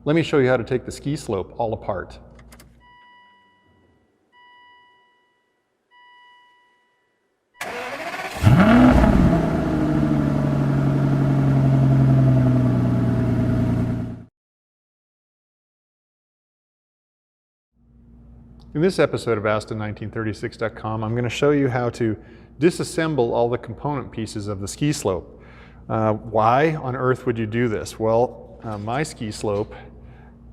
Let me show you how to take the ski slope all apart. In this episode of Aston1936.com, I'm going to show you how to disassemble all the component pieces of the ski slope. Why on earth would you do this? Well, my ski slope,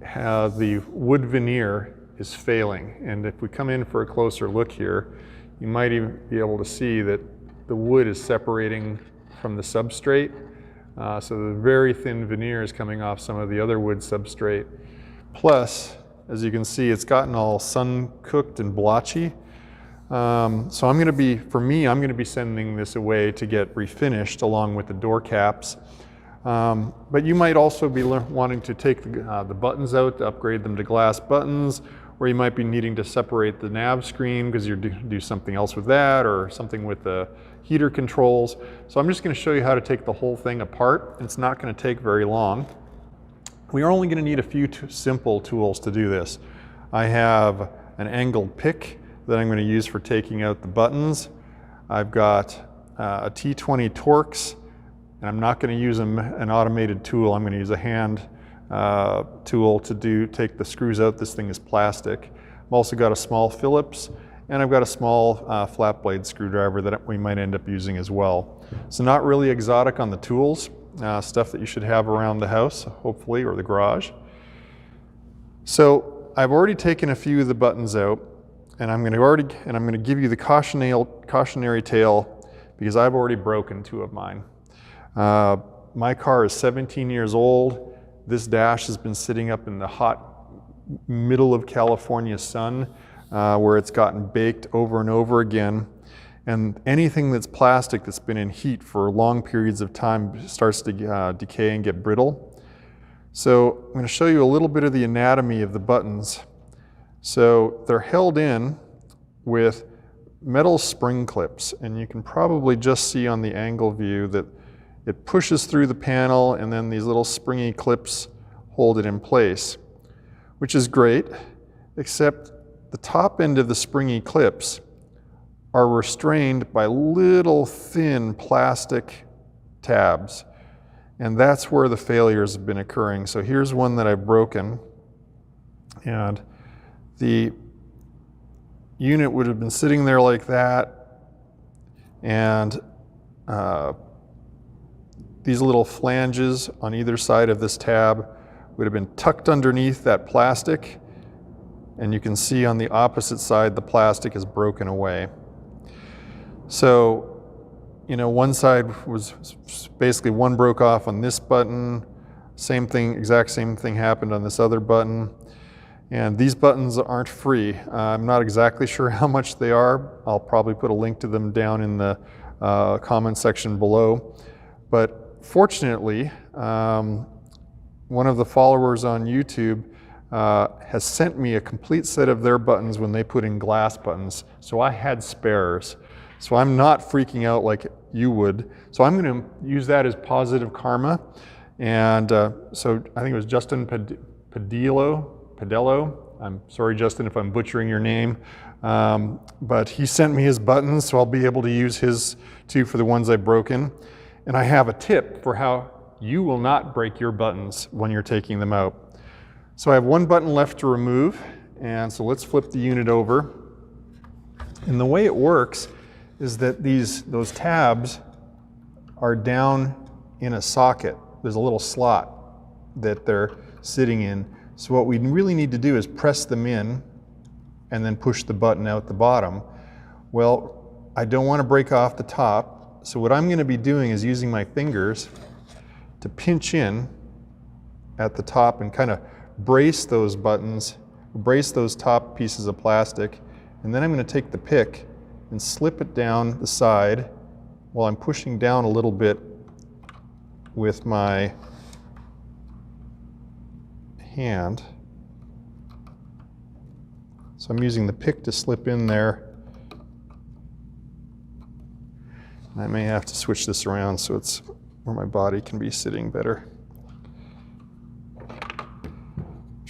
the wood veneer is failing, and if we come in for a closer look here, you might even be able to see that the wood is separating from the substrate. So the very thin veneer is coming off some of the other wood substrate. Plus, as you can see, it's gotten all sun-cooked and blotchy. So I'm going to be sending this away to get refinished along with the door caps. But you might also be wanting to take the buttons out to upgrade them to glass buttons, or you might be needing to separate the nav screen because you're do something else with that, or something with the heater controls. So I'm just going to show you how to take the whole thing apart. It's not going to take very long. We are only going to need a few simple tools to do this. I have an angled pick that I'm going to use for taking out the buttons. I've got a T20 Torx, and I'm not going to use an automated tool. I'm going to use a hand tool to take the screws out. This thing is plastic. I've also got a small Phillips, and I've got a small flat blade screwdriver that we might end up using as well. So not really exotic on the tools. Stuff that you should have around the house, hopefully, or the garage. So I've already taken a few of the buttons out, and I'm going to give you the cautionary tale because I've already broken two of mine. My car is 17 years old. This dash has been sitting up in the hot middle of California sun, where it's gotten baked over and over again. And anything that's plastic that's been in heat for long periods of time starts to decay and get brittle. So I'm going to show you a little bit of the anatomy of the buttons. So they're held in with metal spring clips, and you can probably just see on the angle view that it pushes through the panel, and then these little springy clips hold it in place, which is great, except the top end of the springy clips are restrained by little thin plastic tabs. And that's where the failures have been occurring. So here's one that I've broken. And the unit would have been sitting there like that. And these little flanges on either side of this tab would have been tucked underneath that plastic. And you can see on the opposite side, the plastic is broken away. So, you know, one side was basically one broke off on this button. Same thing, exact same thing happened on this other button. And these buttons aren't free. I'm not exactly sure how much they are. I'll probably put a link to them down in the comment section below. But fortunately, one of the followers on YouTube has sent me a complete set of their buttons when they put in glass buttons. So I had spares. So I'm not freaking out like you would. So I'm going to use that as positive karma. And so I think it was Justin Padello. I'm sorry, Justin, if I'm butchering your name. But he sent me his buttons, so I'll be able to use his too for the ones I've broken. And I have a tip for how you will not break your buttons when you're taking them out. So I have one button left to remove. And so let's flip the unit over. And the way it works is that those tabs are down in a socket. There's a little slot that they're sitting in. So what we really need to do is press them in and then push the button out the bottom. Well, I don't want to break off the top. So what I'm going to be doing is using my fingers to pinch in at the top and kind of brace those buttons, brace those top pieces of plastic. And then I'm going to take the pick and slip it down the side while I'm pushing down a little bit with my hand. So I'm using the pick to slip in there. I may have to switch this around so it's where my body can be sitting better.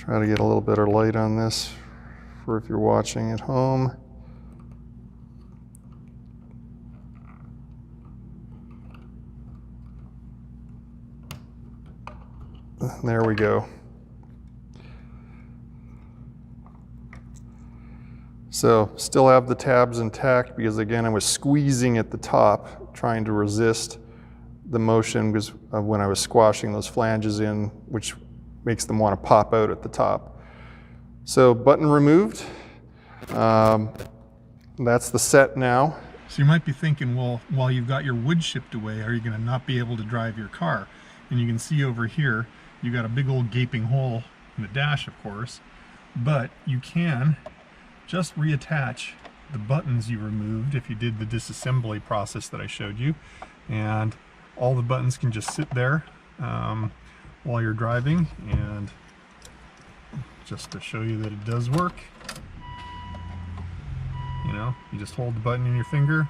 Try to get a little better light on this for if you're watching at home. There we go. So still have the tabs intact because again I was squeezing at the top trying to resist the motion because of when I was squashing those flanges in, which makes them want to pop out at the top. So button removed. That's the Sat Nav. So you might be thinking, well, while you've got your wood shipped away, are you going to not be able to drive your car? And you can see over here, you got a big old gaping hole in the dash, of course, but you can just reattach the buttons you removed if you did the disassembly process that I showed you, and all the buttons can just sit there while you're driving. And just to show you that it does work, you know, you just hold the button in your finger.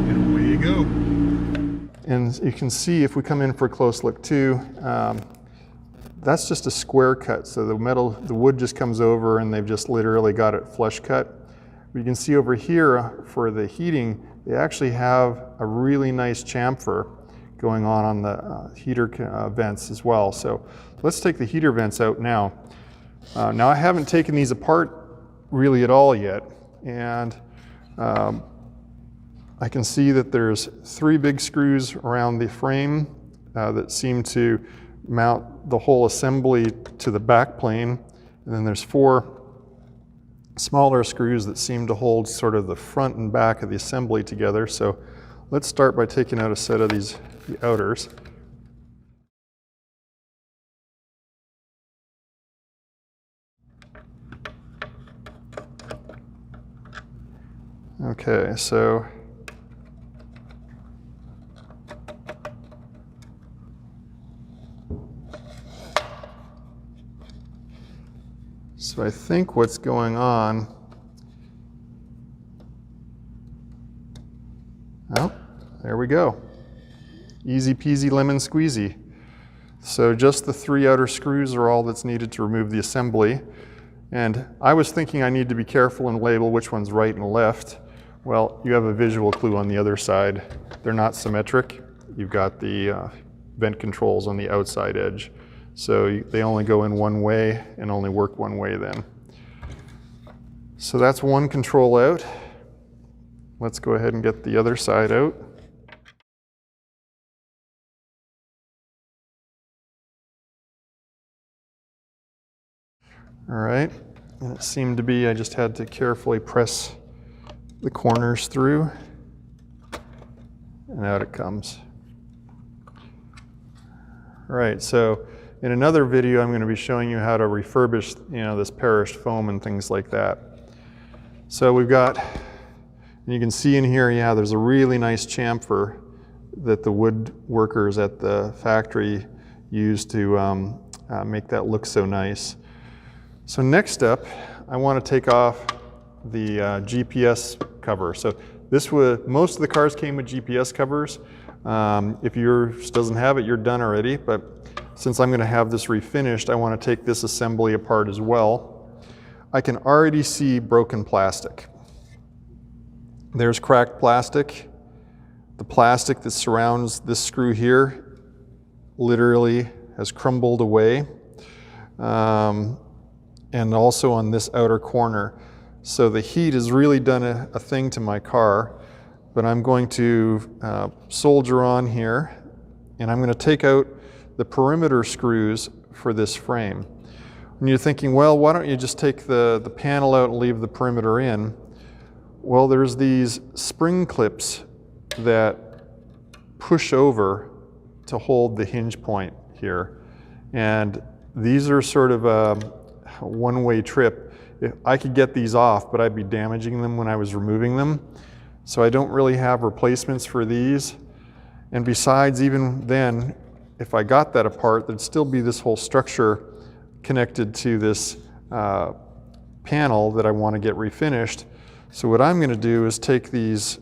And away you go. And you can see if we come in for a close look too, that's just a square cut. So the wood just comes over and they've just literally got it flush cut. You can see over here for the heating, they actually have a really nice chamfer going on the heater vents as well. So let's take the heater vents out now. Now I haven't taken these apart really at all yet, and I can see that there's 3 big screws around the frame that seem to mount the whole assembly to the back plane, and then there's 4 smaller screws that seem to hold sort of the front and back of the assembly together. So let's start by taking out a set of the outers. Okay, so I think what's going on, oh, there we go. Easy peasy lemon squeezy. So just the 3 outer screws are all that's needed to remove the assembly. And I was thinking I need to be careful and label which one's right and left. Well, you have a visual clue on the other side. They're not symmetric. You've got the vent controls on the outside edge. So they only go in one way and only work one way then. So that's one control out. Let's go ahead and get the other side out. All right, and it seemed to be, I just had to carefully press the corners through, and out it comes. All right, so in another video, I'm going to be showing you how to refurbish, this perished foam and things like that. So we've got, and you can see in here, yeah, there's a really nice chamfer that the wood workers at the factory use to make that look so nice. So next up, I want to take off the GPS cover. So most of the cars came with GPS covers. If yours doesn't have it, you're done already. But since I'm going to have this refinished, I want to take this assembly apart as well. I can already see broken plastic. There's cracked plastic. The plastic that surrounds this screw here literally has crumbled away. And also on this outer corner. So the heat has really done a thing to my car, but I'm going to soldier on here, and I'm going to take out the perimeter screws for this frame. And you're thinking, well, why don't you just take the panel out and leave the perimeter in? Well, there's these spring clips that push over to hold the hinge point here. And these are sort of a one-way trip. If I could get these off, but I'd be damaging them when I was removing them. So I don't really have replacements for these. And besides, even then, if I got that apart, there'd still be this whole structure connected to this panel that I want to get refinished. So what I'm going to do is take these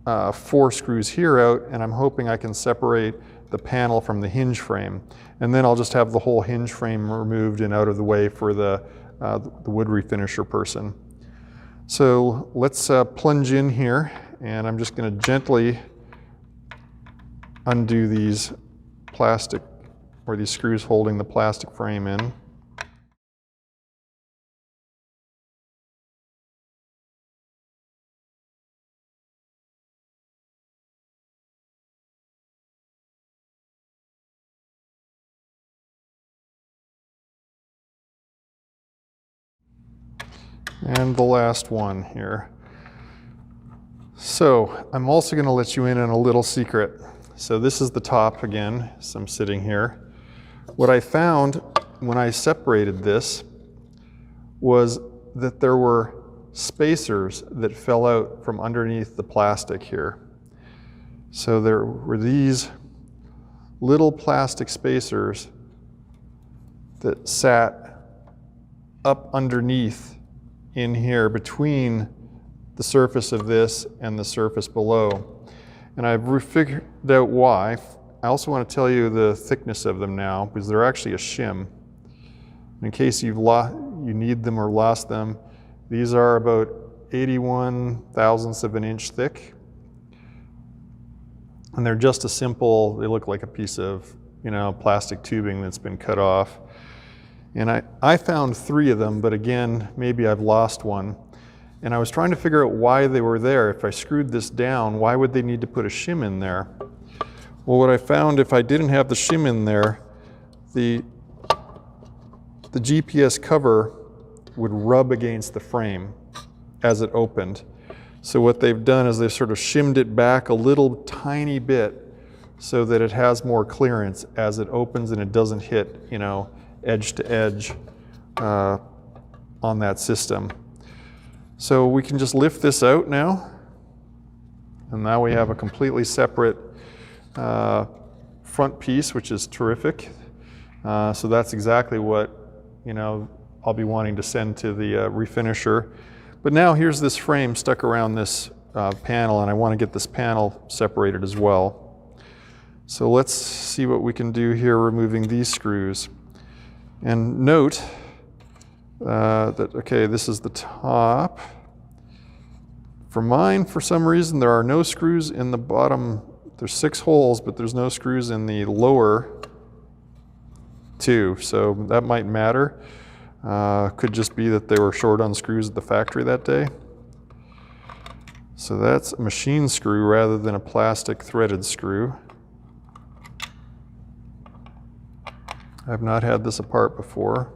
4 screws here out, and I'm hoping I can separate the panel from the hinge frame. And then I'll just have the whole hinge frame removed and out of the way for the wood refinisher person. So let's plunge in here, and I'm just going to gently undo these plastic, or these screws holding the plastic frame in. And the last one here. So I'm also going to let you in on a little secret. So this is the top again, so I'm sitting here. What I found when I separated this was that there were spacers that fell out from underneath the plastic here. So there were these little plastic spacers that sat up underneath in here between the surface of this and the surface below. And I've figured out why. I also want to tell you the thickness of them now, because they're actually a shim. In case you need them or lost them, these are about 81 thousandths of an inch thick. And they're just a simple, they look like a piece of, plastic tubing that's been cut off. And I found 3 of them, but again, maybe I've lost one. And I was trying to figure out why they were there. If I screwed this down, why would they need to put a shim in there? Well, what I found, if I didn't have the shim in there, the GPS cover would rub against the frame as it opened. So what they've done is they've sort of shimmed it back a little tiny bit so that it has more clearance as it opens and it doesn't hit, edge to edge on that system. So we can just lift this out now, and now we have a completely separate front piece, which is terrific. So that's exactly what I'll be wanting to send to the refinisher. But now here's this frame stuck around this panel, and I want to get this panel separated as well. So let's see what we can do here, removing these screws. And note that, okay, this is the top. For mine, for some reason, there are no screws in the bottom. There's 6 holes, but there's no screws in the lower 2, so that might matter. Could just be that they were short on screws at the factory that day. So that's a machine screw rather than a plastic threaded screw. I've not had this apart before.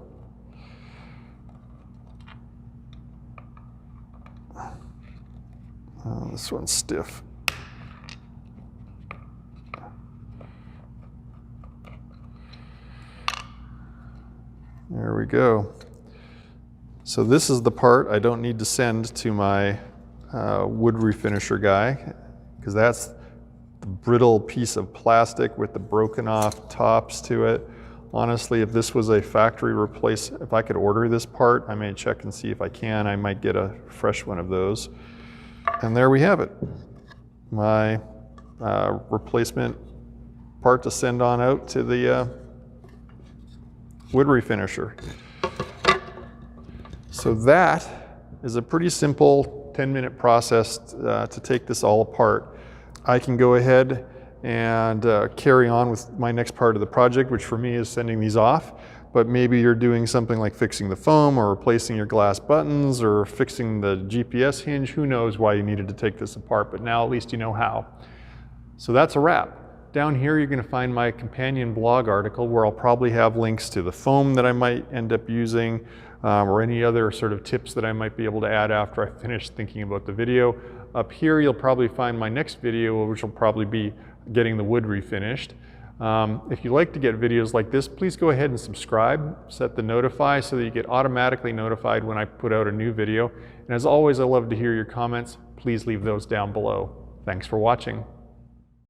Oh, this one's stiff. There we go. So this is the part I don't need to send to my wood refinisher guy, because that's the brittle piece of plastic with the broken off tops to it. Honestly, if this was a factory replace, if I could order this part, I may check and see if I can. I might get a fresh one of those. And there we have it. My replacement part to send on out to the wood refinisher. So that is a pretty simple 10-minute process to take this all apart. I can go ahead and carry on with my next part of the project, which for me is sending these off. But maybe you're doing something like fixing the foam or replacing your glass buttons or fixing the GPS hinge. Who knows why you needed to take this apart, but now at least you know how. So that's a wrap. Down here you're going to find my companion blog article where I'll probably have links to the foam that I might end up using or any other sort of tips that I might be able to add after I finish thinking about the video. Up here you'll probably find my next video, which will probably be getting the wood refinished. If you like to get videos like this, please go ahead and subscribe, set the notify so that you get automatically notified when I put out a new video. And as always, I love to hear your comments. Please leave those down below. Thanks for watching.